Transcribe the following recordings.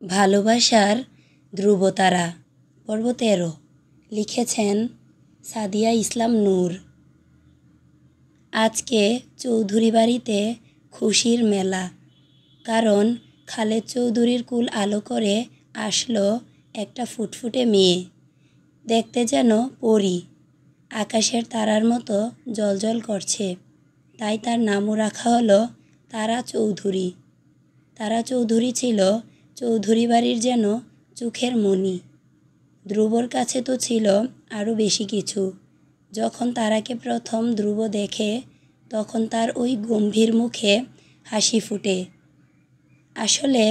ভালোবাসার ধ্রুবতারা পর্ব ১৩ লিখেছেন সাদিয়া ইসলাম নূর। আজকে চৌধুরী বাড়িতে খুশির মেলা, কারণ খালেদ চৌধুরীর কুল আলো করে আসলো একটা ফুটফুটে মেয়ে, দেখতে যেন পরী, আকাশের তারার মতো জ্বলজ্বল করছে। তাই তার নামও রাখা হলো তারা চৌধুরী। তারা চৌধুরী ছিল চৌধুরী বাড়ির যেন চোখের মণি। ধ্রুবর কাছে তো ছিল আরও বেশি কিছু। যখন তারাকে প্রথম ধ্রুব দেখে, তখন তার ওই গম্ভীর মুখে হাসি ফুটে। আসলে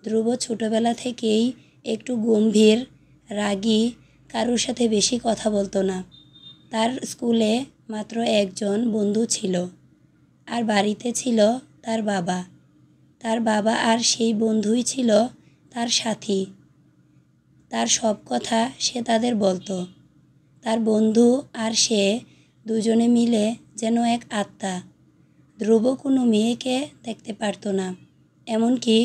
ধ্রুব ছোটবেলা থেকেই একটু গম্ভীর, রাগী, কারোর সাথে বেশি কথা বলতো না। তার স্কুলে মাত্র একজন বন্ধু ছিল, আর বাড়িতে ছিল তার বাবা। তার বাবা আর সেই বন্ধুই ছিল তার সাথী। তার সব কথা সে তাদের বলতো। তার বন্ধু আর সে দুজনে মিলে যেন এক আত্মা। ধ্রুব কোনো মেয়েকে দেখতে পারতো না, এমনকি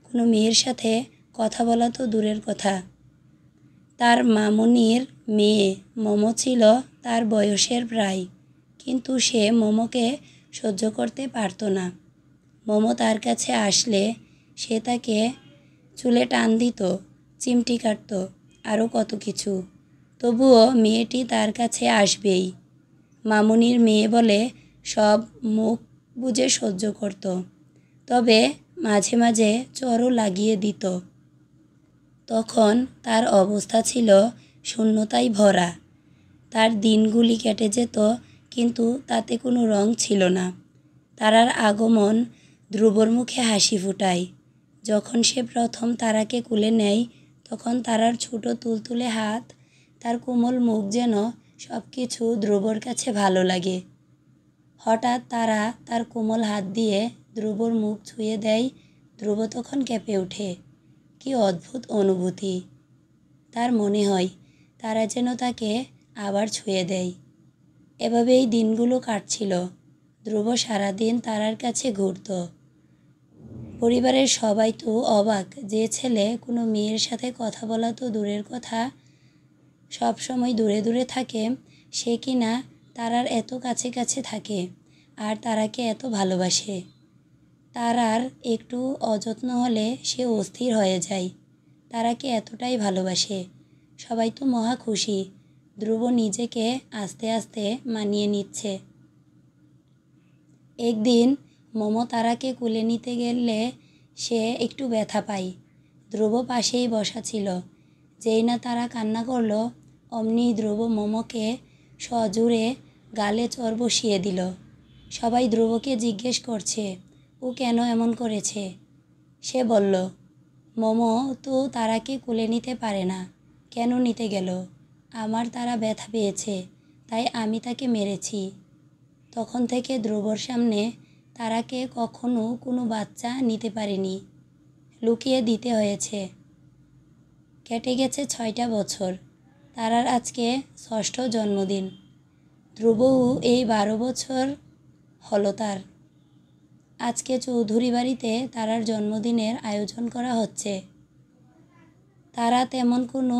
কোনো মেয়ের সাথে কথা বলা তো দূরের কথা। তার মামুনির মেয়ে মম ছিল তার বয়সের প্রায়, কিন্তু সে মমকে সহ্য করতে পারতো না। মম তার কাছে আসলে সে তাকে চুলে টান দিত, চিমটি কাটত, আরও কত কিছু। তবুও মেয়েটি তার কাছে আসবেই। মামুনির মেয়ে বলে সব মুখ বুজে সহ্য করত, তবে মাঝে মাঝে চড়ও লাগিয়ে দিত। তখন তার অবস্থা ছিল শূন্যতায় ভরা। তার দিনগুলি কেটে যেত, কিন্তু তাতে কোনো রং ছিল না। তারার আগমন ধ্রুবর মুখে হাসি ফোটায়। যখন সে প্রথম তারাকে কোলে নেয়, তখন তারার ছোট তুলতুলে হাত, তার কোমল মুখ, যেন সব কিছু ধ্রুবর কাছে ভালো লাগে। হঠাৎ তারা তার কোমল হাত দিয়ে ধ্রুবর মুখ ছুঁয়ে দেয়। ধ্রুব তখন কেঁপে ওঠে। কি অদ্ভুত অনুভূতি! তার মনে হয় তারা যেন তাকে আবার ছুঁয়ে দেয়। এভাবেই দিনগুলো কাটছিল। ধ্রুব সারাদিন তারার কাছে ঘুরত। পরিবারের সবাই তো অবাক, যে ছেলে কোনো মেয়ের সাথে কথা বলা তো দূরের কথা, সব সময় দূরে দূরে থাকে, সে কিনা তারার এত কাছে কাছে থাকে আর তারাকে এত ভালোবাসে। তারার একটু অযত্ন হলে সে অস্থির হয়ে যায়। তারাকে এতটাই ভালোবাসে। সবাই তো মহা খুশি। ধ্রুব নিজেকে আস্তে আস্তে মানিয়ে নিচ্ছে। একদিন মম তারাকে কোলে নিতে গেলে সে একটু ব্যথা পায়। ধ্রুব পাশেই বসা ছিল। যেই না তারা কান্না করলো, অমনি ধ্রুব মমকে সজোরে গালে চড় বসিয়ে দিল। সবাই ধ্রুবকে জিজ্ঞেস করছে ও কেন এমন করেছে। সে বলল, মম তো তারাকে কোলে নিতে পারে না, কেন নিতে গেল? আমার তারা ব্যথা পেয়েছে, তাই আমি তাকে মেরেছি। তখন থেকে ধ্রুবর সামনে তারাকে কখনো কোনো বাচ্চা নিতে পারেনি, লুকিয়ে দিতে হয়েছে। কেটে গেছে ৬টা বছর। তারার আজকে ৬ষ্ঠ জন্মদিন। ধ্রুবও এই ১২ বছর হলো তার। আজকে চৌধুরী বাড়িতে তারার জন্মদিনের আয়োজন করা হচ্ছে। তারা তেমন কোনো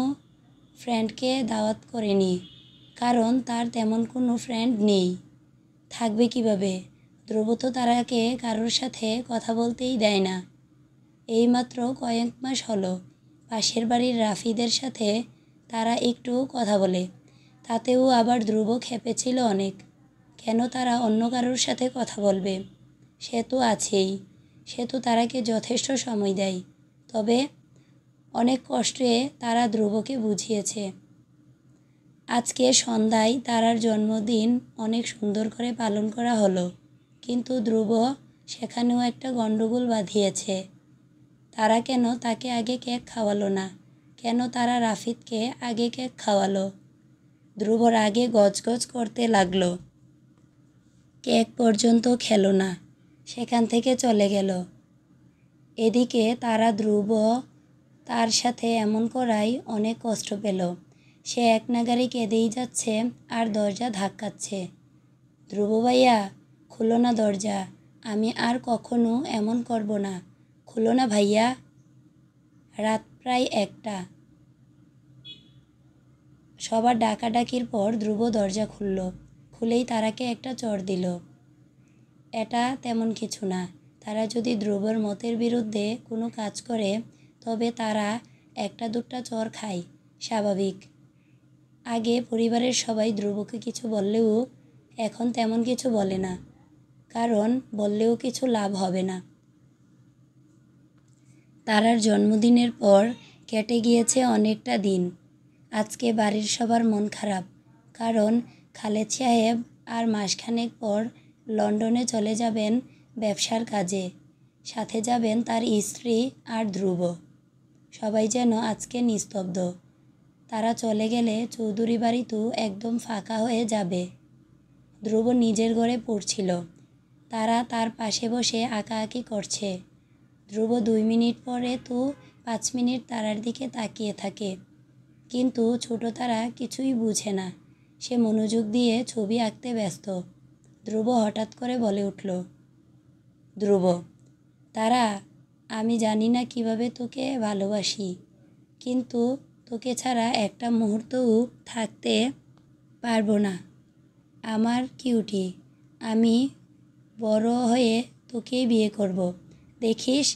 ফ্রেন্ডকে দাওয়াত করেনি, কারণ তার তেমন কোনো ফ্রেন্ড নেই। থাকবে কিভাবে? ধ্রুব তো তারাকে কারোর সাথে কথা বলতেই দেয় না। এইমাত্র কয়েক মাস হলো পাশের বাড়ির রাফিদের সাথে তারা একটু কথা বলে, তাতেও আবার ধ্রুব খেপেছিল অনেক। কেন তারা অন্য কারোর সাথে কথা বলবে? সে তো আছেই, সে তো তারাকে যথেষ্ট সময় দেয়। তবে অনেক কষ্টে তারা ধ্রুবকে বুঝিয়েছে। আজকে সন্ধ্যায় তারার জন্মদিন অনেক সুন্দর করে পালন করা হলো, কিন্তু ধ্রুব সেখানেও একটা গণ্ডগোল বাঁধিয়েছে। তারা কেন তাকে আগে কেক খাওয়ালো না? কেন তারা রাফিদকে আগে কেক খাওয়ালো? ধ্রুবর আগে গজগজ করতে লাগলো। কেক পর্যন্ত খেলো না, সেখান থেকে চলে গেল। এদিকে তারা ধ্রুব তার সাথে এমন করায় অনেক কষ্ট পেল। সে এক নাগাড়ে কেঁদেই যাচ্ছে আর দরজা ধাক্কাচ্ছে। ধ্রুব ভাইয়া, খুলো না দরজা, আমি আর কখনো এমন করব না, খুলো না ভাইয়া। রাত প্রায় 1টা। সবার ডাকাডাকির পর ধ্রুব দরজা খুলল। খুলেই তারাকে একটা চড় দিল। এটা তেমন কিছু না। তারা যদি ধ্রুবর মতের বিরুদ্ধে কোনো কাজ করে তবে তারা একটা দুটা চড় খায়, স্বাভাবিক। আগে পরিবারের সবাই ধ্রুবকে কিছু বললেও এখন তেমন কিছু বলে না, কারণ বললেও কিছু লাভ হবে না। তারার জন্মদিনের পর কেটে গিয়েছে অনেকটা দিন। আজকে বাড়ির সবার মন খারাপ, কারণ খালেদ সাহেব আর মাসখানেক পর লন্ডনে চলে যাবেন ব্যবসার কাজে। সাথে যাবেন তার স্ত্রী আর ধ্রুব। সবাই যেন আজকে নিস্তব্ধ। তারা চলে গেলে চৌধুরী বাড়িতেও একদম ফাঁকা হয়ে যাবে। ধ্রুব নিজের ঘরে পড়ছিল। তারা তার পাশে বসে আঁকাআঁকি করছে। ধ্রুব 2 মিনিট পরে তো 5 মিনিট তারার দিকে তাকিয়ে থাকে, কিন্তু ছোট তারা কিছুই বুঝে না। সে মনোযোগ দিয়ে ছবি আঁকতে ব্যস্ত। ধ্রুব হঠাৎ করে বলে উঠল, ধ্রুব, তারা, আমি জানি না কিভাবে তোকে ভালোবাসি, কিন্তু তোকে ছাড়া একটা মুহূর্তও থাকতে পারবো না। আমার কিউটি, আমি বড় হয়ে তোকেই বিয়ে করব। দেখিস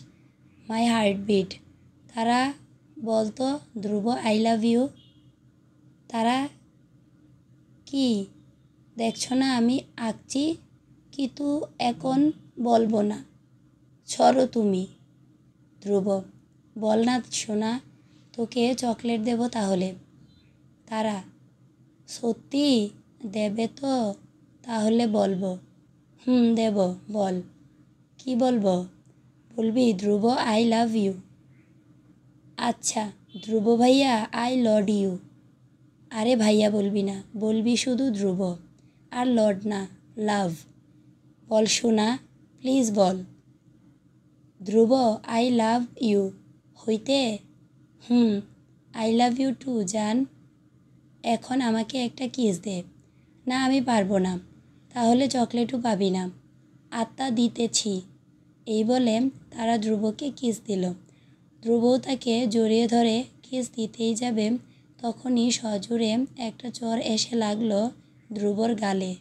মাই হার্টবিট। তারা বলতো ধ্রুব, আই লাভ ইউ। তারা, কি দেখছো না আমি আঁকছি? কিন্তু এখন বলবো না, ছড়ো তুমি। ধ্রুব, বল না সোনা, তোকে চকলেট দেব তাহলে। তারা, সত্যি দেবে তো? তাহলে বলবো। দেব, বল। কি বলবো? বলবি ধ্রুব, আই লাভ ইউ। আচ্ছা ধ্রুব ভাইয়া, আই লড ইউ। আরে ভাইয়া বলবি না, বলবি শুধু ধ্রুব, আর লড না, লাভ। বল সোনা, প্লিজ বল। ধ্রুব, আই লাভ ইউ হইতে? আই লাভ ইউ টু জান। এখন আমাকে একটা কিস দে। না, আমি পারবো না। তাহলে চকলেটও পাবি না। আত্মা দিতেছি। এই বলে তারা ধ্রুবকে কিস দিল। ধ্রুবও তাকে জড়িয়ে ধরে কিস দিতেই যাবে, তখনই সজোরে একটা চড় এসে লাগলো ধ্রুবর গালে।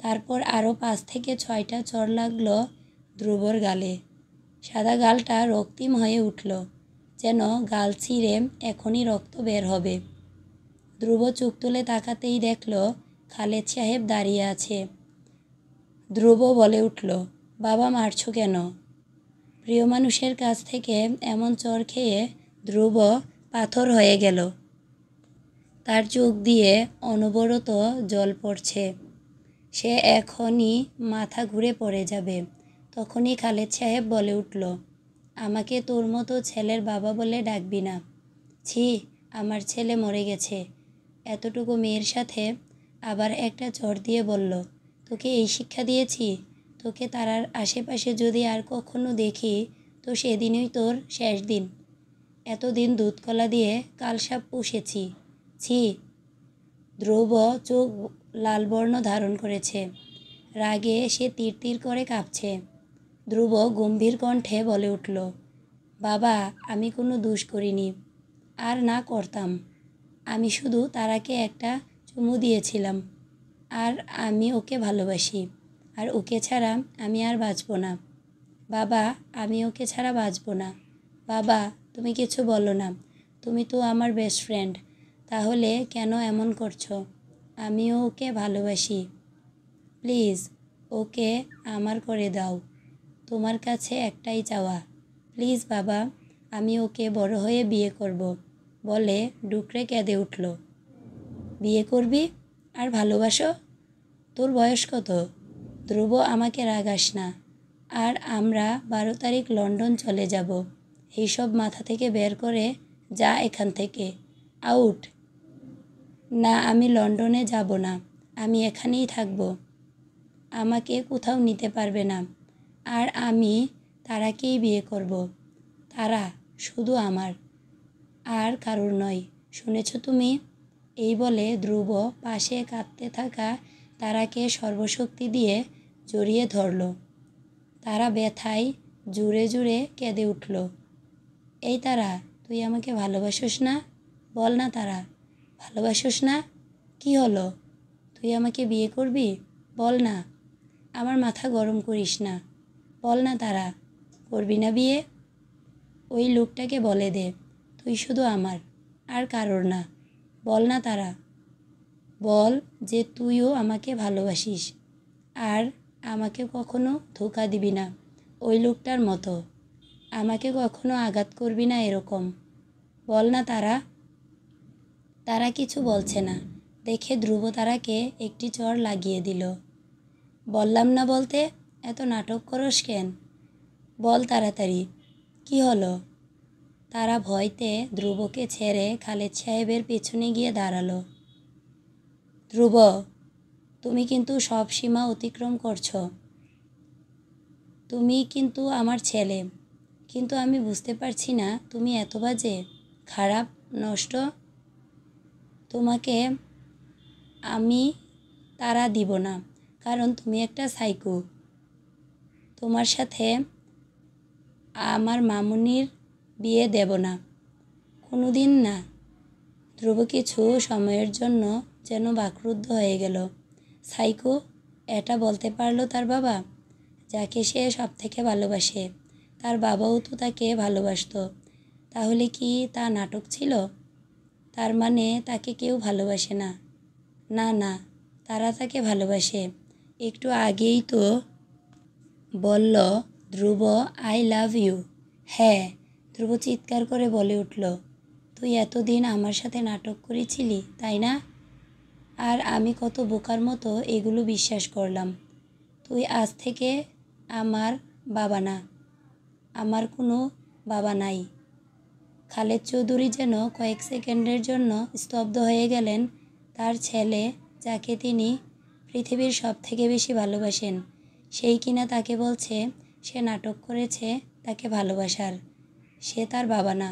তারপর আরও 5 থেকে 6টা চড় লাগলো ধ্রুবর গালে। সাদা গালটা রক্তিম হয়ে উঠল, যেন গাল ছিঁড়ে এখনই রক্ত বের হবে। ধ্রুব চোখ তুলে তাকাতেই দেখল খালেদ সাহেব দাঁড়িয়ে আছে। ধ্রুব বলে উঠল, বাবা, মারছো কেন? প্রিয় মানুষের কাছ থেকে এমন চড় খেয়ে ধ্রুব পাথর হয়ে গেল। তার চোখ দিয়ে অনবরত জল পড়ছে। সে এখনই মাথা ঘুরে পড়ে যাবে। তখনই খালেদ সাহেব বলে উঠল, আমাকে তোর মতো ছেলের বাবা বলে ডাকবি না। ছি, আমার ছেলে মরে গেছে। এতটুকু মেয়ের সাথে আবার একটা চড় দিয়ে বলল, তোকে এই শিক্ষা দিয়েছি? তোকে তারার আশেপাশে যদি আর কখনো দেখি তো সেদিনই তোর শেষ দিন। এতদিন দুধকলা দিয়ে কালসাপ পুষেছি। ছি। ধ্রুব চোখ লাল বর্ণ ধারণ করেছে। রাগে সে তিরতির করে কাঁপছে। ধ্রুব গম্ভীর কণ্ঠে বলে উঠল, বাবা, আমি কোনো দোষ করিনি, আর না করতাম। আমি শুধু তারাকে একটা চুমু দিয়েছিলাম। আর আমি ওকে ভালোবাসি, আর ওকে ছাড়া আমি আর বাঁচব না। বাবা, আমি ওকে ছাড়া বাঁচব না। বাবা, তুমি কিছু বলো না। তুমি তো আমার বেস্ট ফ্রেন্ড। তাহলে কেন এমন করছো? আমিও ওকে ভালোবাসি। প্লিজ ওকে আমার করে দাও। তোমার কাছে একটাই চাওয়া। প্লিজ বাবা, আমি ওকে বড় হয়ে বিয়ে করব, বলে ডুকরে কেঁদে উঠল। বিয়ে করবি আর ভালোবাসো? তোর বয়স কত? ধ্রুব, আমাকে রাগাস না। আর আমরা 12 তারিখ লন্ডন চলে যাব। এইসব মাথা থেকে বের করে যা এখান থেকে। আউট। না, আমি লন্ডনে যাব না। আমি এখানেই থাকব। আমাকে কোথাও নিতে পারবে না। আর আমি তারাকেই বিয়ে করব। তারা শুধু আমার, আর কারোর নয়। শুনেছ তুমি? এই বলে ধ্রুব পাশে কাঁদতে থাকা তারাকে সর্বশক্তি দিয়ে জড়িয়ে ধরল। তারা ব্যথায় জুড়ে জুড়ে কেঁদে উঠল। এই তারা, তুই আমাকে ভালোবাসোস না? বল না তারা, ভালোবাসোস না? কি হলো, তুই আমাকে বিয়ে করবি? বল না, আমার মাথা গরম করিস না। বল না তারা, করবি না বিয়ে? ওই লোকটাকে বলে দে তুই শুধু আমার, আর কারোর না। বল না তারা, বল যে তুইও আমাকে ভালোবাসিস আর আমাকে কখনো ধোঁকা দিবি না ওই লোকটার মতো, আমাকে কখনো আঘাত করবি না এরকম। বল না তারা। তারা কিছু বলছে না দেখে ধ্রুব তারাকে একটি চড় লাগিয়ে দিল। বললাম না বলতে, এত নাটক করস কেন? বল তাড়াতাড়ি, কি হলো? তারা ভয়তে ধ্রুবকে ছেড়ে খালেদ সাহেবের পেছনে গিয়ে দাঁড়ালো। ধ্রুব, তুমি কিন্তু সব সীমা অতিক্রম করছো। তুমি কিন্তু আমার ছেলে, কিন্তু আমি বুঝতে পারছি না তুমি এত বাজে, খারাপ, নষ্ট। তোমাকে আমি তাড়া দিব না, কারণ তুমি একটা সাইকো। তোমার সাথে আমার মামুনির বিয়ে দেব না, কোনো দিন না। ধ্রুব কিছু সময়ের জন্য যেন বাকরুদ্ধ হয়ে গেল। সাইকো, এটা বলতে পারলো তার বাবা, যাকে সে সব থেকে ভালোবাসে। তার বাবাও তো তাকে ভালোবাসতো, তাহলে কি তা নাটক ছিল? তার মানে তাকে কেউ ভালোবাসে না? না না, তারা তাকে ভালোবাসে। একটু আগেই তো বলল ধ্রুব, আই লাভ ইউ। হ্যাঁ, ধ্রুব চিৎকার করে বলে উঠল, তুই এতদিন আমার সাথে নাটক করেছিলি তাই না? আর আমি কত বোকার মতো এগুলো বিশ্বাস করলাম। তুই আজ থেকে আমার বাবা না, আমার কোনো বাবা নাই। খালেদ চৌধুরী যেন কয়েক সেকেন্ডের জন্য স্তব্ধ হয়ে গেলেন। তার ছেলে, যাকে তিনি পৃথিবীর সব থেকে বেশি ভালোবাসেন, সেই কিনা তাকে বলছে সে নাটক করেছে তাকে ভালোবাসার। সে তার বাবা না।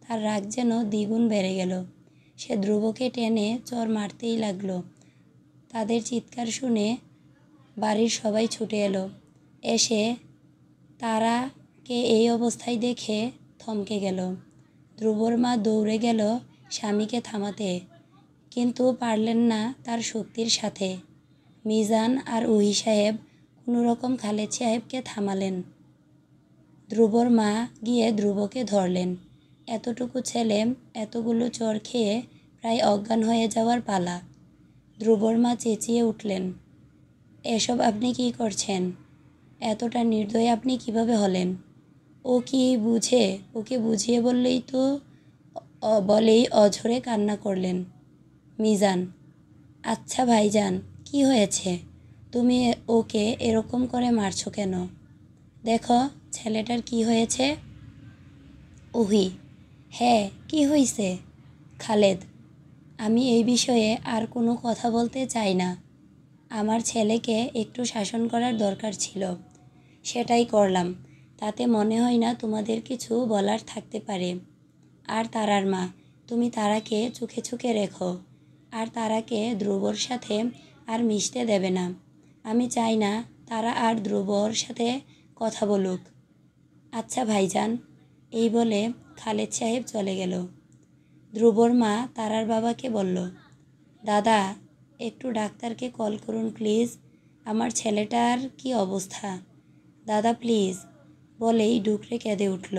তার রাগ যেন দ্বিগুণ বেড়ে গেল। সে ধ্রুবকে টেনে চড় মারতেই লাগলো। তাদের চিৎকার শুনে বাড়ির সবাই ছুটে এলো। এসে তারাকে এই অবস্থায় দেখে থমকে গেল। ধ্রুবর মা দৌড়ে গেল স্বামীকে থামাতে, কিন্তু পারলেন না তার শক্তির সাথে। মিজান আর ওহি সাহেব কোনো রকম খালেদ সাহেবকে থামালেন। ধ্রুবর মা গিয়ে ধ্রুবকে ধরলেন। এতটুকু ছেলে এতগুলো চড় খেয়ে প্রায় অজ্ঞান হয়ে যাওয়ার পালা। ধ্রুবর মা চেঁচিয়ে উঠলেন, এসব আপনি কি করছেন? এতটা নির্দয় আপনি কিভাবে হলেন? ও কি বুঝে? ওকে বুঝিয়ে বলেই অঝরে কান্না করলেন। মিজান, আচ্ছা ভাইজান, কি হয়েছে? তুমি ওকে এরকম করে মারছো কেন? দেখো ছেলেটার কি হয়েছে। ওহি, হ্যাঁ, কি হয়েছে? খালেদ, আমি এই বিষয়ে আর কোনো কথা বলতে চাই না। আমার ছেলেকে একটু শাসন করার দরকার ছিল, সেটাই করলাম। তাতে মনে হয় না তোমাদের কিছু বলার থাকতে পারে। আর তারার মা, তুমি তারাকে চোখে চোখে রেখো, আর তারাকে ধ্রুবর সাথে আর মিশতে দেবে না। আমি চাই না তারা আর ধ্রুবর সাথে কথা বলুক। আচ্ছা ভাইজান, এই বলে খালেদ সাহেব চলে গেল। ধ্রুবর মা তারার বাবাকে বলল, দাদা, একটু ডাক্তারকে কল করুন প্লিজ, আমার ছেলেটার কি অবস্থা। দাদা প্লিজ, বলেই ডুকরে কেঁদে উঠল।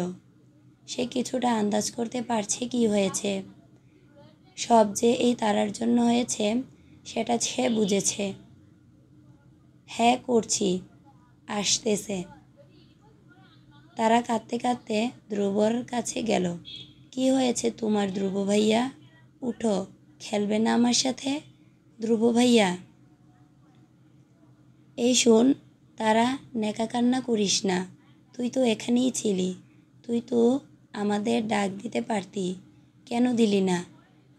সে কিছুটা আন্দাজ করতে পারছে কি হয়েছে। সব যে এই তারার জন্য হয়েছে সেটা সে বুঝেছে। হ্যাঁ করছি, আসতেছে। তারা কাঁদতে কাঁদতে ধ্রুবর কাছে গেল। কি হয়েছে তোমার ধ্রুব ভাইয়া? উঠো, খেলবে না আমার সাথে? ধ্রুব ভাইয়া, এই শোন, তারা নেকা কান্না করিস না। তুই তো এখানেই ছিলি, তুই তো আমাদের ডাক দিতে পারতি, কেন দিলি না?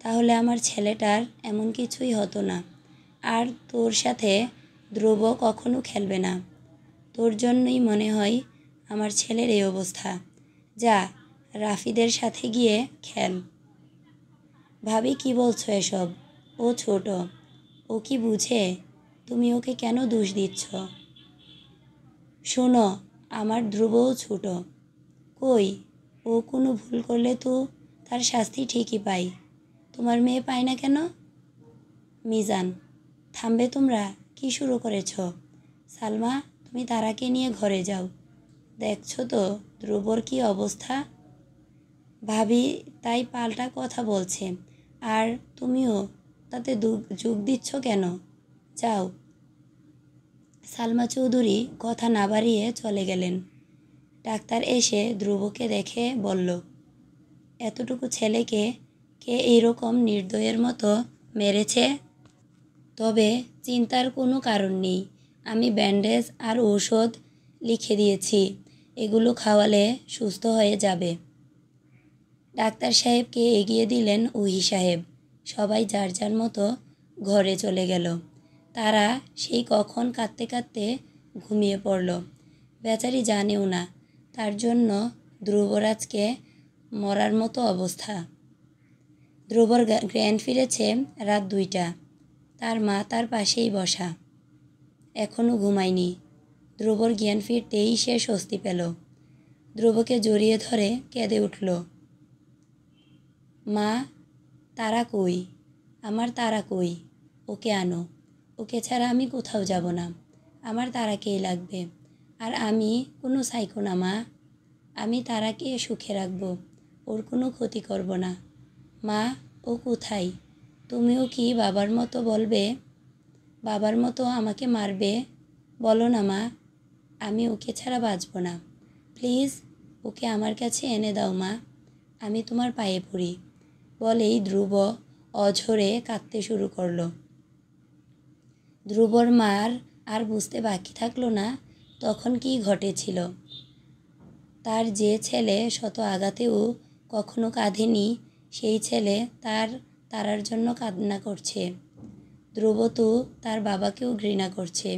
তাহলে আমার ছেলেটার এমন কিছুই হতো না। আর তোর সাথে ধ্রুব কখনো খেলবে না। তোর জন্যই মনে হয় আমার ছেলের এই অবস্থা। যা, রাফিদের সাথে গিয়ে খেল। ভাবি, কি বলছো এসব? ও ছোট, ও কি বুঝে? তুমি ওকে কেন দোষ দিচ্ছ? শোনো, আমার ধ্রুবও ছোট। কই, ও কোনো ভুল করলে তো তার শাস্তি ঠিকই পায়, তোমার মেয়ে পায় না কেন? মিজান, থামবে তোমরা? কি শুরু করেছ? সালমা, তুমি তারাকে নিয়ে ঘরে যাও। দেখছো তো ধ্রুবর কি অবস্থা? ভাবি তাই পাল্টা কথা বলছে, আর তুমিও তাতে যোগ দিচ্ছ কেন? যাও। সালমা চৌধুরী কথা না বাড়িয়ে চলে গেলেন। ডাক্তার এসে ধ্রুবকে দেখে বলল, এতটুকু ছেলেকে কে এইরকম নির্দয়ের মতো মেরেছে? তবে চিন্তার কোনো কারণ নেই, আমি ব্যান্ডেজ আর ঔষধ লিখে দিয়েছি, এগুলো খাওয়ালে সুস্থ হয়ে যাবে। ডাক্তার সাহেবকে এগিয়ে দিলেন ওহি সাহেব। সবাই যার যার মতো ঘরে চলে গেল। তারা সেই কখন কাঁদতে কাঁদতে ঘুমিয়ে পড়ল। বেচারি জানেও না তার জন্য ধ্রুবরাজকে মরার মতো অবস্থা। ধ্রুবর জ্ঞান ফিরেছে রাত 2টা। তার মা তার পাশেই বসা, এখনও ঘুমায়নি। ধ্রুবর জ্ঞান ফিরতেই সে স্বস্তি পেল। ধ্রুবকে জড়িয়ে ধরে কেঁদে উঠল, মা, তারা কই? আমার তারা কই? ওকে আনো, ওকে ছাড়া আমি কোথাও যাব না, আমার তারাকেই লাগবে। আর আমি কোনো সাইকো না মা, আমি তারাকে সুখে রাখবো, ওর কোনো ক্ষতি করব না। মা, ও কোথায়? তুমিও কি বাবার মতো বলবে? বাবার মতো আমাকে মারবে? বলো না মা, আমি ওকে ছাড়া বাঁচব না। প্লিজ ওকে আমার কাছে এনে দাও মা, আমি তোমার পায়ে পড়ি। বলেই ধ্রুব অঝরে কাঁদতে শুরু করলো। ধ্রুবর মার আর বুঝতে বাকি থাকলো না তখন কি ঘটেছিল। তার যে ছেলে শত আঘাতেও কখনো কাঁধেনি, সেই ছেলে তারার জন্য কান্না করছে। ধ্রুব তো তার বাবাকেও ঘৃণা করছে।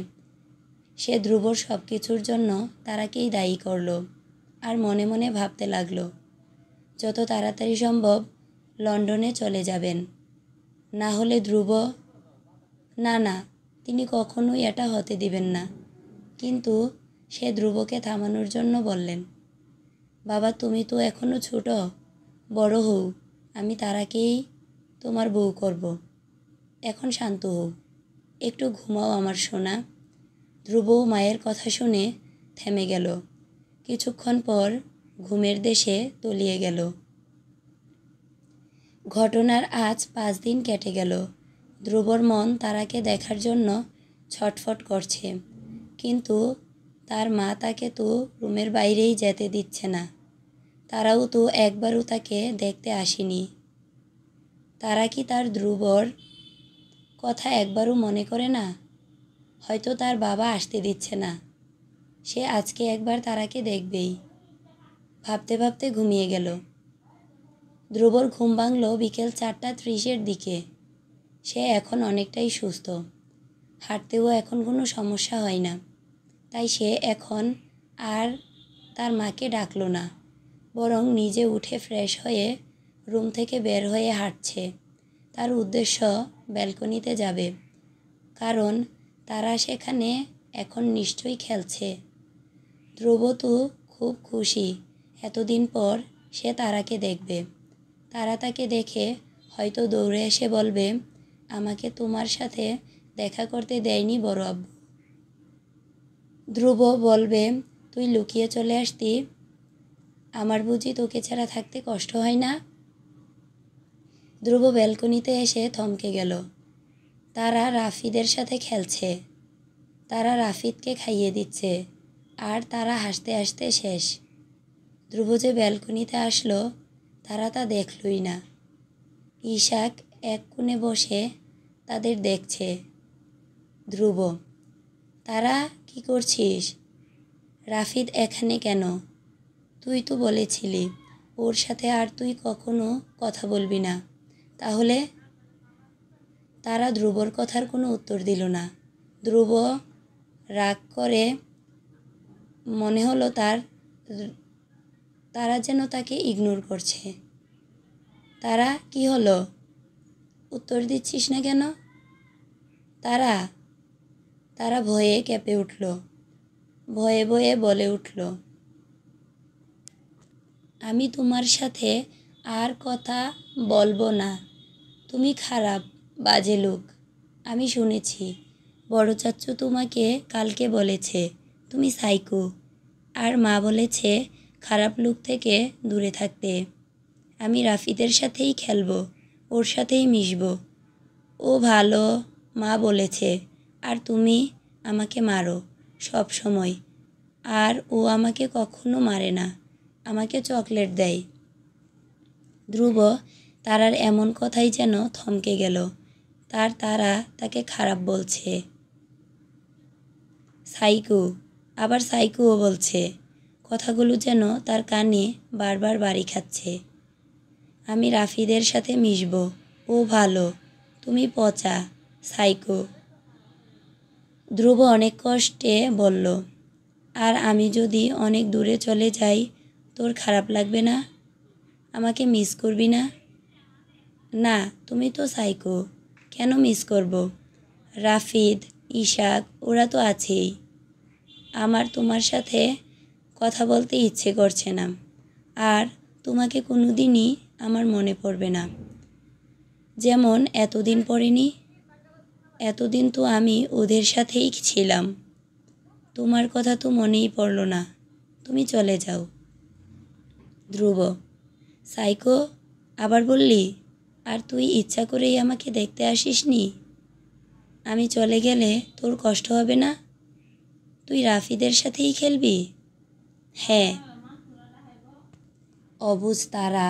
সে ধ্রুবর সব কিছুর জন্য তারাকেই দায়ী করল। আর মনে মনে ভাবতে লাগলো, যত তাড়াতাড়ি সম্ভব লন্ডনে চলে যাবেন, না হলে ধ্রুব। না না, তিনি কখনোই এটা হতে দিবেন না। কিন্তু সে ধ্রুবকে থামানোর জন্য বললেন, বাবা তুমি তো এখনও ছোট, বড় হও, আমি তারাকেই তোমার বউ করব। এখন শান্ত হও, একটু ঘুমাও আমার সোনা। ধ্রুব মায়ের কথা শুনে থেমে গেল। কিছুক্ষণ পর ঘুমের দেশে তলিয়ে গেল। ঘটনার আজ 5 দিন কেটে গেল। ধ্রুবর মন তারাকে দেখার জন্য ছটফট করছে, কিন্তু তার মা তাকে তো রুমের বাইরেই যেতে দিচ্ছে না। তারাও তো একবারও তাকে দেখতে আসেনি। তারা কি তার ধ্রুবর কথা একবারও মনে করে না? হয়তো তার বাবা আসতে দিচ্ছে না, সে আজকে একবার তারাকে দেখবেই। ভাবতে ভাবতে ঘুমিয়ে গেল। ধ্রুবর ঘুম ভাঙল বিকেল 4:30-এর দিকে। সে এখন অনেকটাই সুস্থ, হাঁটতেও এখন কোনো সমস্যা হয় না। তাই সে এখন আর তার মাকে ডাকলো না, বরং নিজে উঠে ফ্রেশ হয়ে রুম থেকে বের হয়ে হাঁটছে। তার উদ্দেশ্য ব্যালকনিতে যাবে, কারণ তারা সেখানে এখন নিশ্চয়ই খেলছে। ধ্রুব তো খুব খুশি, এতদিন পর সে তারাকে দেখবে। তারা তাকে দেখে হয়তো দৌড়ে এসে বলবে, আমাকে তোমার সাথে দেখা করতে দেয়নি বড় আব্বু। ধ্রুব বলবে, তুই লুকিয়ে চলে আসতি, আমার বুঝি তোকে ছাড়া থাকতে কষ্ট হয় না? ধ্রুব ব্যালকনিতে এসে থমকে গেল। তারা রাফিদের সাথে খেলছে, তারা রাফিদকে খাইয়ে দিচ্ছে, আর তারা হাসতে হাসতে শেষ। ধ্রুব যে ব্যালকনিতে আসলো তারা তা দেখলই না। ইশাক এক কোণে বসে তাদের দেখছে। ধ্রুব, তারা কি করছিস? রাফিদ এখানে কেন? তুই তো বলেছিলি ওর সাথে আর তুই কখনো কথা বলবি না, তাহলে? তারা ধ্রুবর কথার কোনো উত্তর দিল না। ধ্রুব রাগ করে, মনে হলো তারা যেন তাকে ইগনোর করছে। তারা, কি হলো? উত্তর দিচ্ছিস না কেন? তারা তারা ভয়ে কেঁপে উঠল, ভয়ে ভয়ে বলে উঠল, আমি তোমার সাথে আর কথা বলবো না। তুমি খারাপ, বাজে লোক। আমি শুনেছি বড় চাচ্চু তোমাকে কালকে বলেছে তুমি সাইকো। আর মা বলেছে খারাপ লোক থেকে দূরে থাকতে। আমি রাফিদের সাথেই খেলবো, ওর সাথেই মিশবো। ও ভালো, মা বলেছে। আর তুমি আমাকে মারো সব সময়। আর ও আমাকে কখনো মারে না, আমাকে চকলেট দেয়। ধ্রুব তারার এমন কথাই যেন থমকে গেল। তারা তাকে খারাপ বলছে, সাইকো, আবার সাইকোও বলছে। কথাগুলো যেন তার কানে বারবার বাড়ি খাচ্ছে। আমি রাফিদের সাথে মিশবো, ও ভালো, তুমি পচা, সাইকো। ধ্রুব অনেক কষ্টে বলল, আর আমি যদি অনেক দূরে চলে যাই তোর খারাপ লাগবে না? আমাকে মিস করবি না? না, তুমি তো সাইকো, কেন মিস করব? রাফিদ, ইশাক ওরা তো আছেই। আমার তোমার সাথে কথা বলতে ইচ্ছে করছে না। আর তোমাকে কোনো দিনই আমার মনে পড়বে না, যেমন এতদিন পড়েনি। এতদিন তো আমি ওদের সাথেই ছিলাম। তোমার কথা তো মনেই পড়ল না, তুমি চলে যাও। ধ্রুব, সাইকো আবার বললি? আর তুই ইচ্ছা করেই আমাকে দেখতে আসিসনি? আমি চলে গেলে তোর কষ্ট হবে না? তুই রাফিদের সাথেই খেলবি? হ্যাঁ। অবুঝ তারা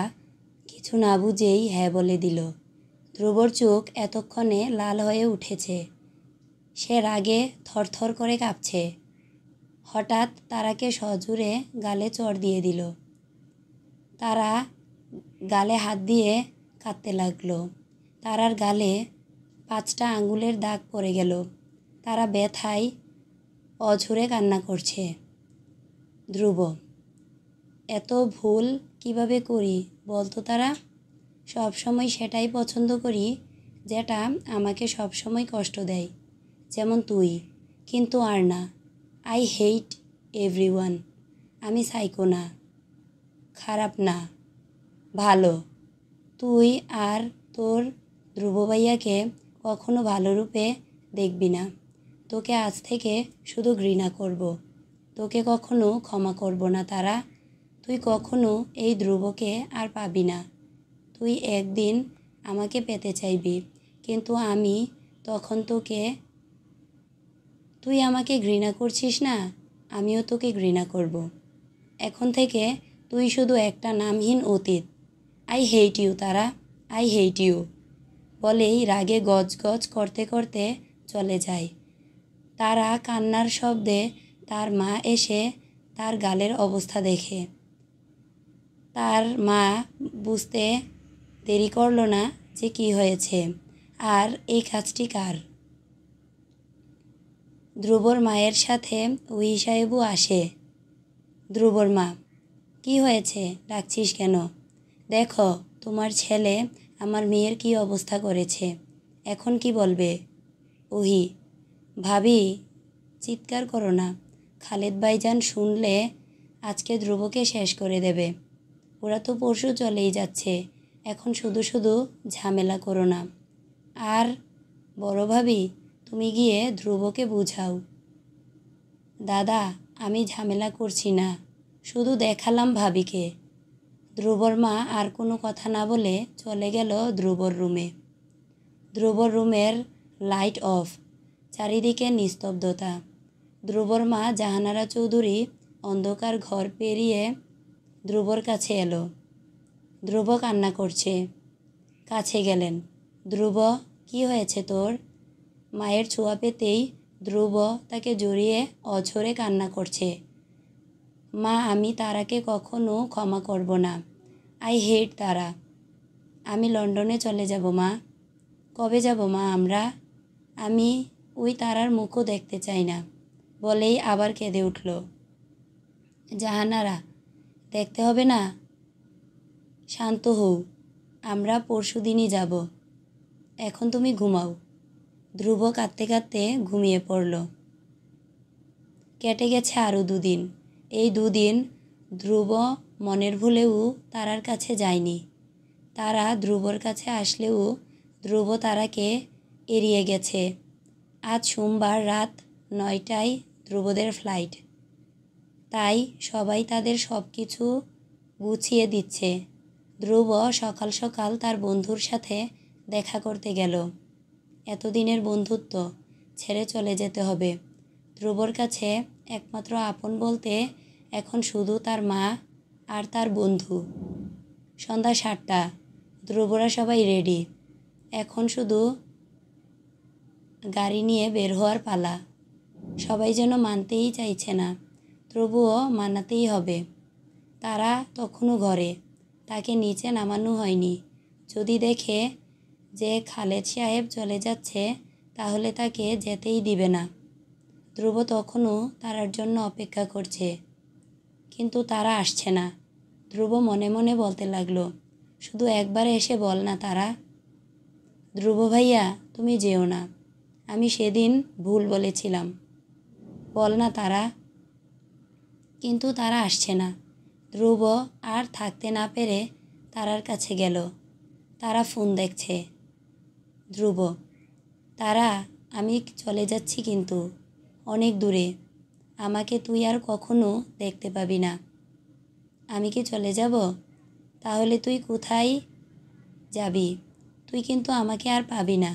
কিছু না বুঝেই হ্যাঁ বলে দিল। ধ্রুবর চোখ এতক্ষণে লাল হয়ে উঠেছে। সে রাগে থরথর করে কাঁপছে। হঠাৎ তারাকে সজোরে গালে চড় দিয়ে দিল। তারা গালে হাত দিয়ে কাঁদতে লাগলো। তারার গালে 5টা আঙ্গুলের দাগ পড়ে গেল। তারা ব্যথায় অঝরে কান্না করছে। ধ্রুব, এত ভুল কিভাবে করি বলতো তারা? সবসময় সেটাই পছন্দ করি যেটা আমাকে সবসময় কষ্ট দেয়, যেমন তুই। কিন্তু আর না, আই হেট এভরিওয়ান। আমি সাইকো না, খারাপ না, ভালো। তুই আর তোর ধ্রুব ভাইয়াকে কখনো ভালো রূপে দেখবি না। তোকে আজ থেকে শুধু ঘৃণা করব। তোকে কখনো ক্ষমা করব না তারা। তুই কখনো এই ধ্রুবকে আর পাবি না। তুই একদিন আমাকে পেতে চাইবি, কিন্তু আমি তখন তোকে। তুই আমাকে ঘৃণা করছিস না, আমিও তোকে ঘৃণা করব। এখন থেকে তুই শুধু একটা নামহীন অতীত। আই হেট ইউ তারা, আই হেট ইউ। বলেই রাগে গজগজ করতে করতে চলে যায়। তারা কান্নার শব্দে তার মা এসে তার গালের অবস্থা দেখে। তার মা বুঝতে দেরি করল না যে কি হয়েছে আর এই কাজটি কার। ধ্রুবর মায়ের সাথে ওই সাহেবও আসে। ধ্রুবর মা, কি হয়েছে, ডাকছিস কেন? দেখো তোমার ছেলে আমার মেয়ের কি অবস্থা করেছে, এখন কি বলবে? ওহি, ভাবি চিৎকার করো না। খালেদ ভাইজান শুনলে আজকে ধ্রুবকে শেষ করে দেবে। ওরা তো পরশু চলেই যাচ্ছে, এখন শুধু শুধু ঝামেলা করো না। আর বড় ভাবি, তুমি গিয়ে ধ্রুবকে বুঝাও। দাদা, আমি ঝামেলা করছি না, শুধু দেখালাম ভাবিকে। ধ্রুবর মা আর কোনো কথা না বলে চলে গেল ধ্রুবর রুমে। ধ্রুবর রুমের লাইট অফ, চারিদিকে নিস্তব্ধতা। ধ্রুবর মা জাহানারা চৌধুরী অন্ধকার ঘর পেরিয়ে ধ্রুবর কাছে এলো। ধ্রুব কান্না করছে। কাছে গেলেন। ধ্রুব, কি হয়েছে তোর? মায়ের ছোঁয়া পেতেই ধ্রুব তাকে জড়িয়ে অঝরে কান্না করছে। মা, আমি তারাকে কখনো ক্ষমা করব না। আই হেট তারা। আমি লন্ডনে চলে যাব মা। কবে যাব মা আমরা? আমি ওই তারার মুখও দেখতে চাই না। বলেই আবার কেঁদে উঠল। জাহানারা, দেখতে হবে না, শান্ত হও, আমরা পরশুদিনই যাব। এখন তুমি ঘুমাও। ধ্রুব কাঁদতে কাঁদতে ঘুমিয়ে পড়ল। কেটে গেছে আরও 2 দিন। এই 2 দিন ধ্রুব মনের ভুলেও তারার কাছে যায়নি। তারা ধ্রুবর কাছে আসলেও ধ্রুব তারাকে এড়িয়ে গেছে। আজ সোমবার রাত 9টায় ধ্রুবদের ফ্লাইট, তাই সবাই তাদের সব কিছু গুছিয়ে দিচ্ছে। ধ্রুব সকাল সকাল তার বন্ধুর সাথে দেখা করতে গেল। এতদিনের বন্ধুত্ব ছেড়ে চলে যেতে হবে। ধ্রুবর কাছে একমাত্র আপন বলতে এখন শুধু তার মা আর তার বন্ধু। সন্ধ্যা 7টা, ধ্রুবরা সবাই রেডি। এখন শুধু গাড়ি নিয়ে বের হওয়ার পালা। সবাই যেন মানতেই চাইছে না, তবুও মানাতেই হবে। তারা তখনও ঘরে, তাকে নিচে নামানো হয়নি। যদি দেখে যে খালেদ সাহেব চলে যাচ্ছে তাহলে তাকে যেতেই দিবে না। ধ্রুব তখনও তারার জন্য অপেক্ষা করছে, কিন্তু তারা আসছে না। ধ্রুব মনে মনে বলতে লাগলো, শুধু একবার এসে বল না তারা। ধ্রুব ভাইয়া, তুমি যেও না, আমি সেদিন ভুল বলেছিলাম, বল না তারা। কিন্তু তারা আসছে না। ধ্রুব আর থাকতে না পেরে তারার কাছে গেল। তারা ফোন দেখছে। ধ্রুব, তারা, আমি চলে যাচ্ছি, কিন্তু অনেক দূরে। আমাকে তুই আর কখনো দেখতে পাবি না। আমি কি চলে যাব? তাহলে তুই কোথায় যাবি? তুই কিন্তু আমাকে আর পাবি না।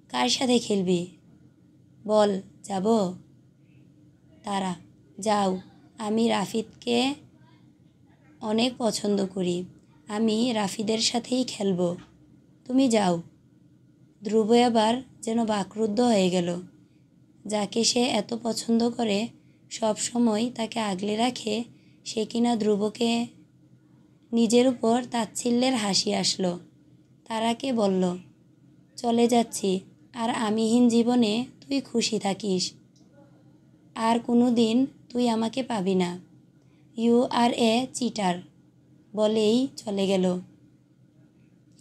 কার সাথে খেলবি? বল, যাব? তারা, যাও, আমি রাফিদকে অনেক পছন্দ করি, আমি রাফিদের সাথেই খেলব, তুমি যাও। ধ্রুব আবার যেন বাকরুদ্ধ হয়ে গেল। যাকে সে এত পছন্দ করে, সব সময় তাকে আগলে রাখে, সে কিনা ধ্রুবকে। নিজের উপর তাচ্ছিল্যের হাসি আসলো। তারাকে বলল, চলে যাচ্ছি, আর আমিহীন জীবনে তুই খুশি থাকিস। আর কোনো দিন তুই আমাকে পাবি না। ইউ আর এ চিটার, বলেই চলে গেল।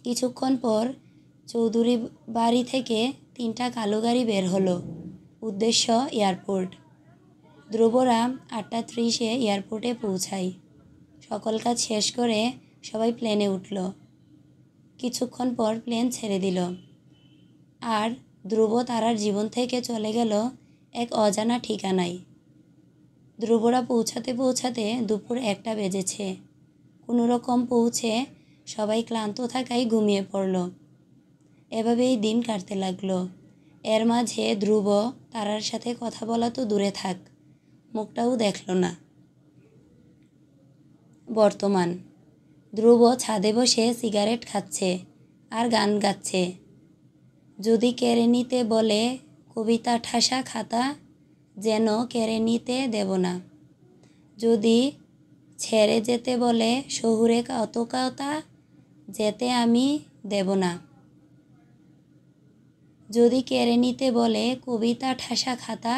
কিছুক্ষণ পর চৌধুরী বাড়ি থেকে 3টা কালো গাড়ি বের হলো। উদ্দেশ্য এয়ারপোর্ট। ধ্রুবরা 8:30-এ এয়ারপোর্টে পৌঁছায়। সকল কাজ শেষ করে সবাই প্লেনে উঠল। কিছুক্ষণ পর প্লেন ছেড়ে দিল, আর ধ্রুব তারার জীবন থেকে চলে গেল এক অজানা ঠিকানায়। ধ্রুবরা পৌঁছাতে পৌঁছাতে দুপুর 1টা বেজেছে। কোনো রকম পৌঁছে সবাই ক্লান্ত থাকায় ঘুমিয়ে পড়ল। এভাবেই দিন কাটতে লাগলো। এর মাঝে ধ্রুব তারার সাথে কথা বলা তো দূরে থাক, মুখটাও দেখল না। বর্তমান। ধ্রুব ছাদে বসে সিগারেট খাচ্ছে আর গান গাচ্ছে। যদি কেড়ে নিতে বলে কবিতা ঠাসা খাতা, যেন কেড়ে নিতে দেব না। যদি ছেড়ে যেতে বলে শহুরে কত কথা, যেতে আমি দেব না। যদি কেড়ে নিতে বলে কবিতা ঠাসা খাতা,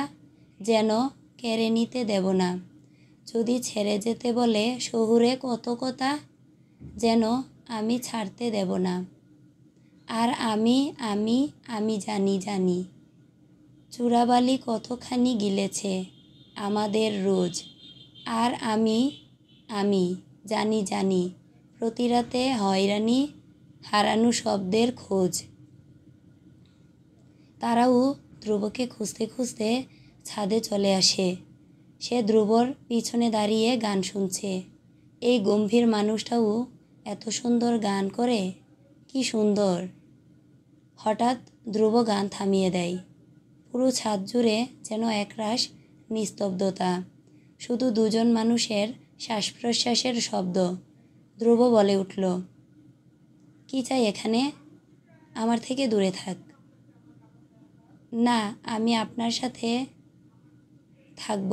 যেন কেড়ে নিতে দেব না। যদি ছেড়ে যেতে বলে শহুরে কত কথা, যেন আমি ছাড়তে দেব না। আর আমি আমি আমি জানি জানি, চূড়াবালি কতখানি গিলেছে আমাদের রোজ। আর আমি আমি জানি জানি, প্রতি রাতে হয়রানি, হারানো শব্দের খোঁজ। তারাও ধ্রুবকে খুঁজতে খুঁজতে ছাদে চলে আসে। সে ধ্রুবর পিছনে দাঁড়িয়ে গান শুনছে। এই গম্ভীর মানুষটাও এত সুন্দর গান করে, কি সুন্দর। হঠাৎ ধ্রুব গান থামিয়ে দেয়। পুরো ছাদ জুড়ে যেন একরাশ নিস্তব্ধতা, শুধু দুজন মানুষের শ্বাস প্রশ্বাসের শব্দ। ধ্রুব বলে উঠল, কি চাই এখানে? আমার থেকে দূরে থাক। না, আমি আপনার সাথে থাকব,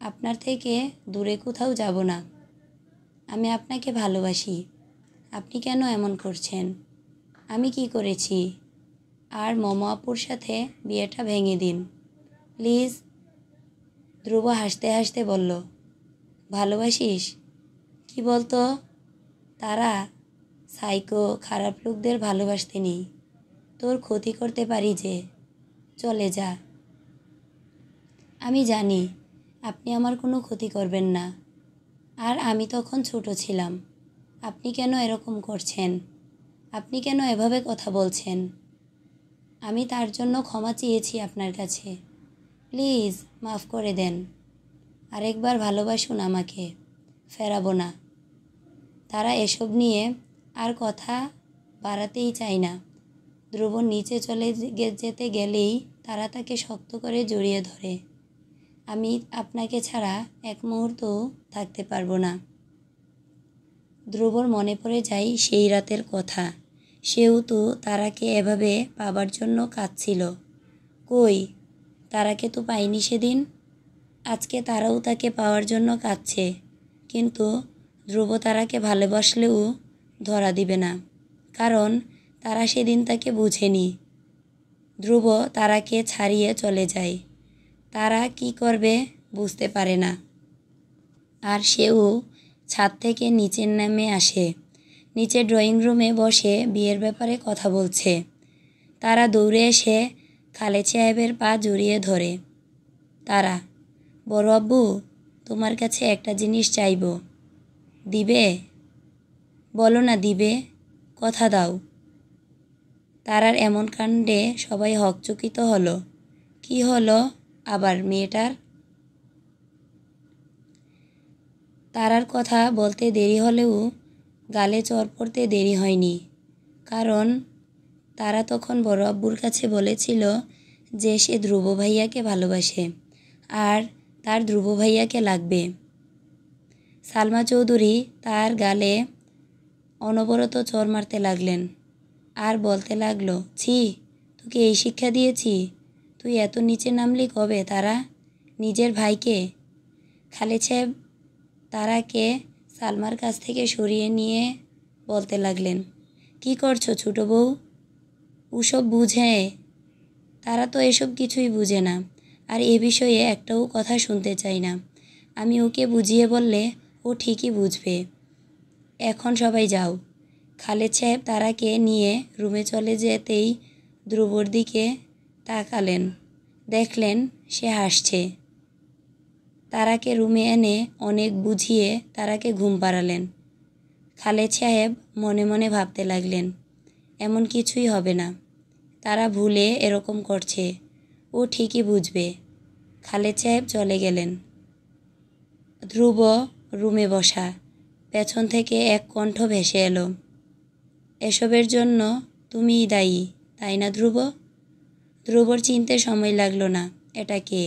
আপনার থেকে দূরে কোথাও যাব না। আমি আপনাকে ভালোবাসি। আপনি কেন এমন করছেন? আমি কি করেছি? আর মম আপুর সাথে বিয়েটা ভেঙে দিন প্লিজ। ধ্রুব হাসতে হাসতে বলল, ভালোবাসিস? কি বলতো তারা, সাইকো খারাপ লোকদের ভালোবাসতে নেই, তোর ক্ষতি করতে পারি যে। চলে যা। আমি জানি আপনি আমার কোনো ক্ষতি করবেন না। আর আমি তখন ছোট ছিলাম। আপনি কেন এরকম করছেন? আপনি কেন এভাবে কথা বলছেন? আমি তার জন্য ক্ষমা চেয়েছি আপনার কাছে। প্লিজ মাফ করে দেন। আরেকবার ভালোবাসুন আমাকে, ফেরাবো না। তারা এসব নিয়ে আর কথা বাড়াতেই চায় না। ধ্রুব নিচে চলে যেতে গেলেই তারা তাকে শক্ত করে জড়িয়ে ধরে। আমি আপনাকে ছাড়া এক মুহূর্তও থাকতে পারবো না। ধ্রুবর মনে পড়ে যায় সেই রাতের কথা। সেও তো তারাকে এভাবে পাবার জন্য কাঁদছিল। কই, তারাকে তো পাইনি সেদিন। আজকে তারাও তাকে পাওয়ার জন্য কাঁদছে। কিন্তু ধ্রুব তারাকে ভালোবাসলেও ধরা দিবে না, কারণ তারা সেদিন তাকে বুঝেনি। ধ্রুব তারাকে ছাড়িয়ে চলে যায়। তারা কি করবে বুঝতে পারে না। আর সেও ছাদ থেকে নিচে নেমে আসে। নিচে ড্রয়িং রুমে বসে বিয়ের ব্যাপারে কথা বলছে। তারা দৌড়ে এসে খালেদ সাহেবের পা জড়িয়ে ধরে। তারা, বড় আব্বু, তোমার কাছে একটা জিনিস চাইব, দিবে? বলো না দিবে, কথা দাও। তারার এমন কাণ্ডে সবাই হকচকিত হলো। কি হলো আবার মেয়েটার? তারার কথা বলতে দেরি হলেও গালে চড় পড়তে দেরি হয়নি, কারণ তারা তখন বড় আব্বুর কাছে বলেছিল যে সে ধ্রুব ভাইয়াকে ভালোবাসে আর তার ধ্রুব ভাইয়াকে লাগবে। সালমা চৌধুরী তার গালে অনবরত চড় মারতে লাগলেন আর বলতে লাগলো, ছি, তোকে এই শিক্ষা দিয়েছি? তুই এত নিচে নামলি কবে তারা? নিজের ভাইকে? খালেদ সাহেব তারাকে সালমার কাছ থেকে সরিয়ে নিয়ে বলতে লাগলেন, কি করছো ছোট বউ? ওসব বুঝে? তারা তো এসব কিছুই বুঝে না, আর এ বিষয়ে একটাও কথা শুনতে চাই না। আমি ওকে বুঝিয়ে বললে ও ঠিকই বুঝবে। এখন সবাই যাও। খালেদ সাহেব তারাকে নিয়ে রুমে চলে যেতেই ধ্রুবর দিকে তাকালেন, দেখলেন সে হাসছে। তারাকে রুমে এনে অনেক বুঝিয়ে তারাকে ঘুম পাড়ালেন। খালেদ সাহেব মনে মনে ভাবতে লাগলেন, এমন কিছুই হবে না, তারা ভুলে এরকম করছে, ও ঠিকই বুঝবে। খালেদ সাহেব চলে গেলেন। ধ্রুব রুমে বসা। পেছন থেকে এক কণ্ঠ ভেসে এলো, এসবের জন্য তুমিই দায়ী, তাই না ধ্রুব? ধ্রুবর চিনতে সময় লাগলো না এটা কে।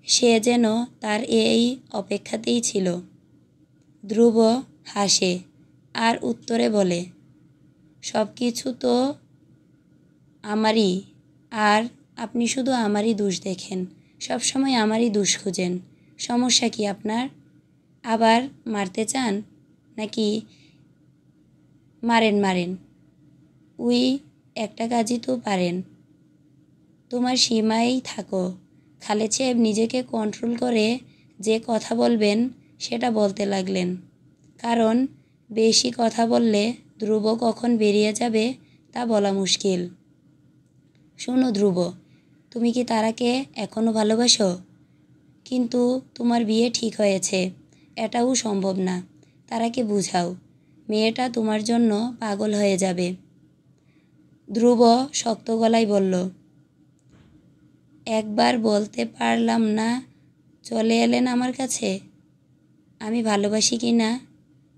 সে যেন তার এই অপেক্ষাতেই ছিল। ধ্রুব হাসে আর উত্তরে বলে, সব কিছু তো আমারই, আর আপনি শুধু আমারই দোষ দেখেন, সবসময় আমারই দোষ খুঁজেন। সমস্যা কি আপনার? আবার মারতে চান নাকি? মারেন মারেন, উই একটা কাজই তো পারেন। তোমার সীমায় থাকো। খালেদ সাহেব নিজেকে কন্ট্রোল করে যে কথা বলবেন সেটা বলতে লাগলেন, কারণ বেশি কথা বললে ধ্রুব কখন বেরিয়ে যাবে তা বলা মুশকিল। শোনো ধ্রুব, তুমি কি তারাকে এখনও ভালোবাসো? কিন্তু তোমার বিয়ে ঠিক হয়েছে, এটাও সম্ভব না। তারাকে বুঝাও, মেয়েটা তোমার জন্য পাগল হয়ে যাবে। ধ্রুব শক্ত গলায় বলল, একবার বলতে পারলাম না চলে এলেন আমার কাছে। আমি ভালোবাসি কি না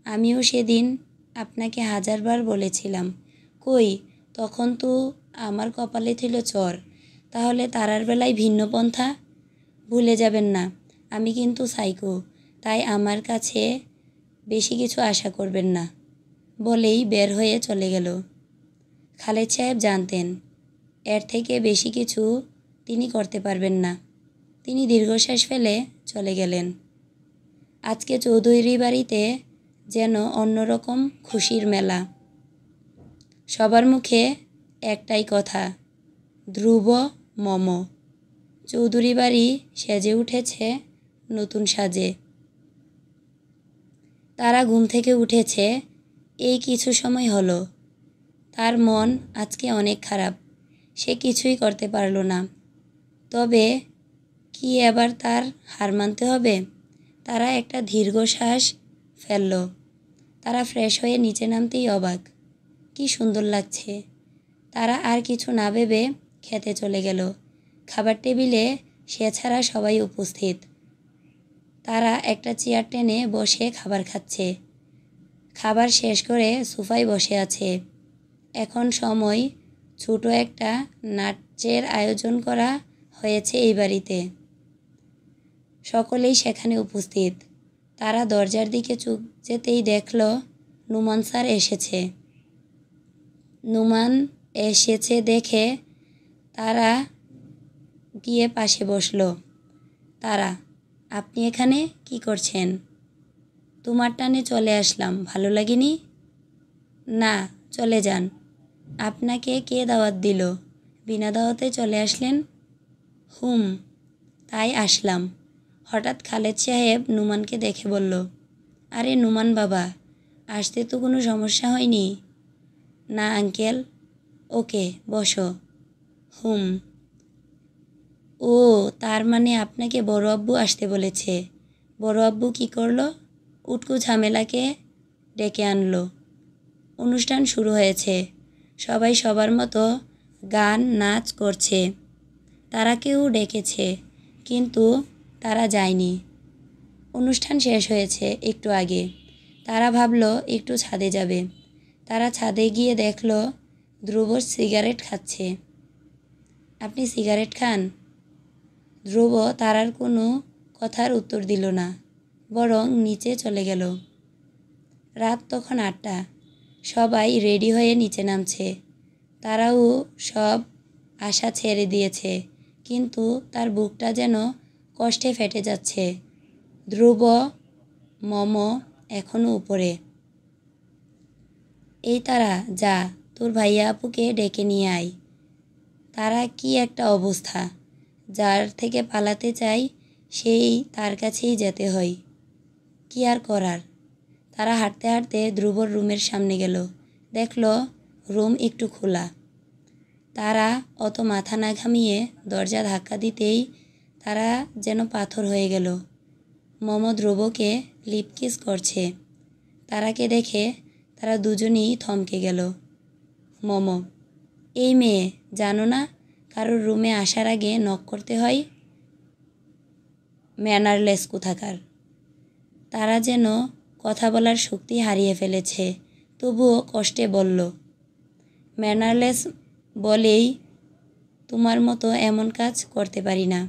আমিও সেদিন আপনাকে হাজারবার বলেছিলাম। কই, তখন তো আমার কপালে ছিল চর। তাহলে তারার বেলায় ভিন্ন পন্থা? ভুলে যাবেন না, আমি কিন্তু সাইকো, তাই আমার কাছে বেশি কিছু আশা করবেন না। বলেই বের হয়ে চলে গেল। খালেদ সাহেব জানতেন এর থেকে বেশি কিছু তিনি করতে পারবেন না। তিনি দীর্ঘশ্বাস ফেলে চলে গেলেন। আজকে চৌধুরী বাড়িতে যেন অন্যরকম খুশির মেলা। সবার মুখে একটাই কথা, ধ্রুব মম। চৌধুরী বাড়ি সেজে উঠেছে নতুন সাজে। তারা ঘুম থেকে উঠেছে এই কিছু সময় হলো। তার মন আজকে অনেক খারাপ, সে কিছুই করতে পারল না। তবে কি এবার তার হার মানতে হবে? তারা একটা দীর্ঘশ্বাস ফেলল। তারা ফ্রেশ হয়ে নিচে নামতেই অবাক, কি সুন্দর লাগছে। তারা আর কিছু না ভেবে খেতে চলে গেল। খাবার টেবিলে সে ছাড়া সবাই উপস্থিত। তারা একটা চেয়ার টেনে বসে খাবার খাচ্ছে। খাবার শেষ করে সোফায় বসে আছে। এখন সময়, ছোট একটা নাচের আয়োজন করা হয়েছে এই বাড়িতে। সকলেই সেখানে উপস্থিত। তারা দরজার দিকে চোখ যেতেই দেখল নোমান স্যার এসেছে। নোমান এসেছে দেখে তারা গিয়ে পাশে বসল। তারা, আপনি এখানে কি করছেন? তোমার টানে চলে আসলাম, ভালো লাগেনি? না, চলে যান। আপনাকে কে দাওয়াত দিল? বিনা দাওয়াতে চলে আসলেন? তাই আসলাম। হঠাৎ খালেদ সাহেব নুমানকে দেখে বলল, আরে নুমান বাবা, আসতে তো কোনো সমস্যা হয়নি? না আঙ্কেল। ওকে, বসো। ও, তার মানে আপনাকে বড় আব্বু আসতে বলেছে। বড় আব্বু কী করলো? উটকো ঝামেলাকে ডেকে আনলো। অনুষ্ঠান শুরু হয়েছে। সবাই সবার মতো গান নাচ করছে। তারাকেও ডেকেছে, কিন্তু তারা যায়নি। অনুষ্ঠান শেষ হয়েছে একটু আগে। তারা ভাবলো একটু ছাদে যাবে। তারা ছাদে গিয়ে দেখলো ধ্রুব সিগারেট খাচ্ছে। আপনি সিগারেট খান? ধ্রুব তারার কোনো কথার উত্তর দিল না, বরং নিচে চলে গেল। রাত তখন 8টা। সবাই রেডি হয়ে নিচে নামছে। তারাও সব আশা ছেড়ে দিয়েছে, কিন্তু তার বুকটা যেন কষ্টে ফেটে যাচ্ছে। ধ্রুব, মম এখনও উপরে। এই তারা, যা, তোর ভাইয়া আপুকে ডেকে নিয়ে আয়। তারা কি একটা অবস্থা! যার থেকে পালাতে চাই সেই তার কাছেই যেতে হয়। কি আর করার! তারা হাঁটতে হাঁটতে ধ্রুবর রুমের সামনে গেল। দেখল রুম একটু খোলা। তারা অত মাথা না ঘামিয়ে দরজা ধাক্কা দিতেই তারা যেন পাথর হয়ে গেল। মম ধ্রুবকে লিপ কিস করছে। তারাকে দেখে তারা দুজনেই থমকে গেল। মম, এই মেয়ে, জানো না কারোর রুমে আসার আগে নক করতে হয়? ম্যানারলেস কোথাকার! তারা যেন কথা বলার শক্তি হারিয়ে ফেলেছে, তবুও কষ্টে বলল, ম্যানারলেস বলেই তোমার মতো এমন কাজ করতে পারি না।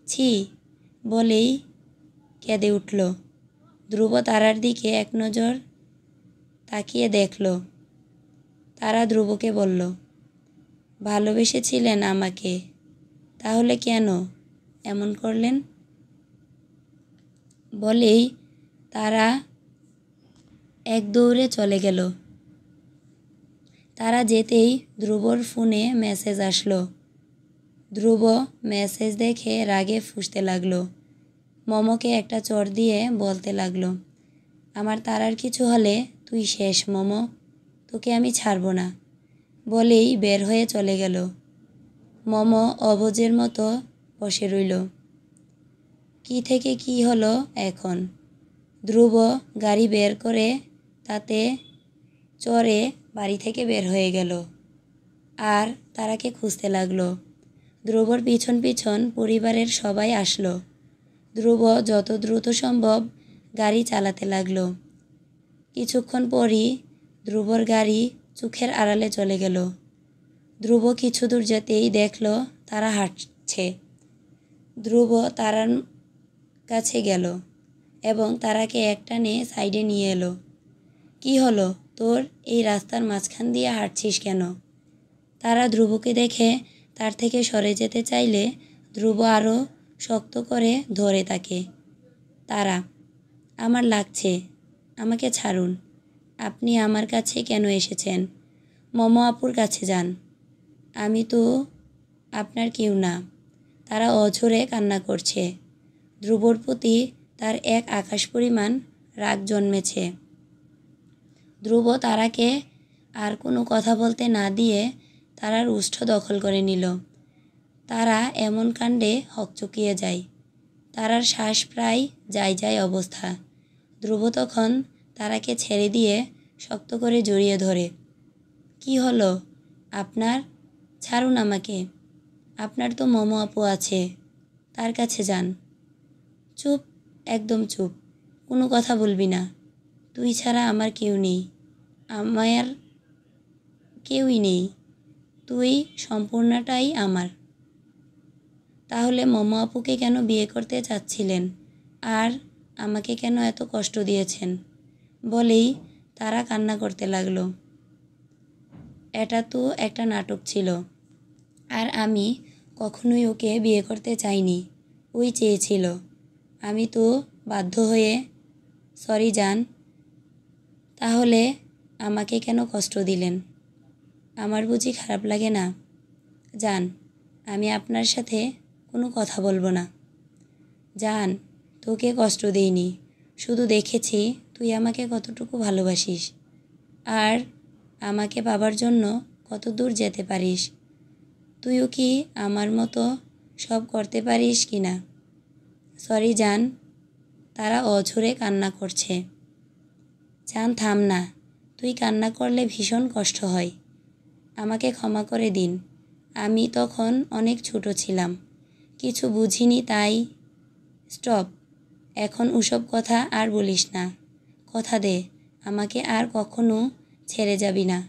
ছি, বলেই কেঁদে উঠল। ধ্রুব তারার দিকে এক নজর তাকিয়ে দেখল। তারা ধ্রুবকে বলল, ভালোবেসেছিলেন আমাকে, তাহলে কেন এমন করলেন? বলেই তারা এক দৌড়ে চলে গেল। তারা যেতেই ধ্রুবর ফোনে মেসেজ আসলো। ধ্রুব মেসেজ দেখে রাগে ফুঁসতে লাগলো। মমকে একটা চড় দিয়ে বলতে লাগলো, আমার তারার কিছু হলে তুই শেষ মম, তোকে আমি ছাড়ব না। বলেই বের হয়ে চলে গেল। মম অবুঝের মতো বসে রইল। কি থেকে কি হলো এখন? ধ্রুব গাড়ি বের করে তাতে চড়ে বাড়ি থেকে বের হয়ে গেল আর তারাকে খুঁজতে লাগলো। ধ্রুবর পিছন পিছন পরিবারের সবাই আসলো। ধ্রুব যত দ্রুত সম্ভব গাড়ি চালাতে লাগলো। কিছুক্ষণ পরই ধ্রুবর গাড়ি চোখের আড়ালে চলে গেল। ধ্রুব কিছু দূর যেতেই দেখল তারা হাঁটছে। ধ্রুব তারার কাছে গেল এবং তারাকে একটানে সাইডে নিয়ে এলো। কি হলো তোর, এই রাস্তার মাঝখান দিয়ে হাঁটছিস কেন? তারা ধ্রুবকে দেখে তার থেকে সরে যেতে চাইলে ধ্রুব আরও শক্ত করে ধরে তাকে। তারা, আমার লাগছে, আমাকে ছাড়ুন। আপনি আমার কাছে কেন এসেছেন? মম আপুর কাছে যান। আমি তো আপনার কেউ না। তারা অঝরে কান্না করছে। ধ্রুবর প্রতি তার এক আকাশ পরিমাণ রাগ জন্মেছে। ধ্রুব তারাকে আর কোনো কথা বলতে না দিয়ে তারার ওষ্ঠ দখল করে নিল। তারা এমন কাণ্ডে হকচকিয়ে যায়। তারার শ্বাস প্রায় যায় অবস্থা। ধ্রুব তখন তারাকে ছেড়ে দিয়ে শক্ত করে জড়িয়ে ধরে। কি হলো আপনার? ছাড়ুন আমাকে। আপনার তো মমো আপু আছে, তার কাছে যান। চুপ, একদম চুপ, কোনো কথা বলবি না। তুই ছাড়া আমার কেউ নেই, আমার কেউই নেই, তুই সম্পূর্ণটাই আমার। তাহলে মমো আপুকে কেন বিয়ে করতে চাচ্ছিলেন আর আমাকে কেন এত কষ্ট দিয়েছেন? বলেই তারা কান্না করতে লাগলো। এটা তো একটা নাটক ছিল, আর আমি কখনোই ওকে বিয়ে করতে চাইনি, ওই চেয়েছিল। আমি তো বাধ্য হয়ে। সরি জান, তাহলে আমাকে কেন কষ্ট দিলেন? আমার বুঝি খারাপ লাগে না? জান, আমি আপনার সাথে কোনো কথা বলবো না। জান, তোকে কষ্ট দেইনি, শুধু দেখেছি তুই আমাকে কতটুকু ভালোবাসিস আর আমাকে পাবার জন্য কত দূর যেতে পারিস। তুইও কি আমার মতো সব করতে পারিস কি না? সরি জান। তারা অঝরে কান্না করছে। জান থাম না, তুই কান্না করলে ভীষণ কষ্ট হয়। আমাকে ক্ষমা করে দিন, আমি তখন অনেক ছোট ছিলাম, কিছু বুঝিনি তাই। স্টপ, এখন ওসব কথা আর বলিস না। কথা দে, আমাকে আর কখনো ছেড়ে যাবি না।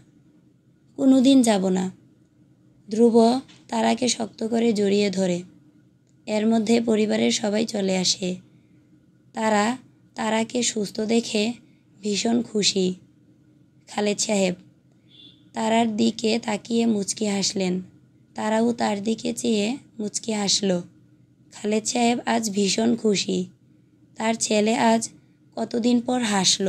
কোনো দিন যাব না। ধ্রুব তারাকে শক্ত করে জড়িয়ে ধরে। এর মধ্যে পরিবারের সবাই চলে আসে। তারাকে সুস্থ দেখে ভীষণ খুশি। খালেদ সাহেব তারার দিকে তাকিয়ে মুচকি হাসলেন। তারাও তার দিকে চেয়ে মুচকি হাসল। খালেদ সাহেব আজ ভীষণ খুশি, তার ছেলে আজ কতদিন পর হাসল।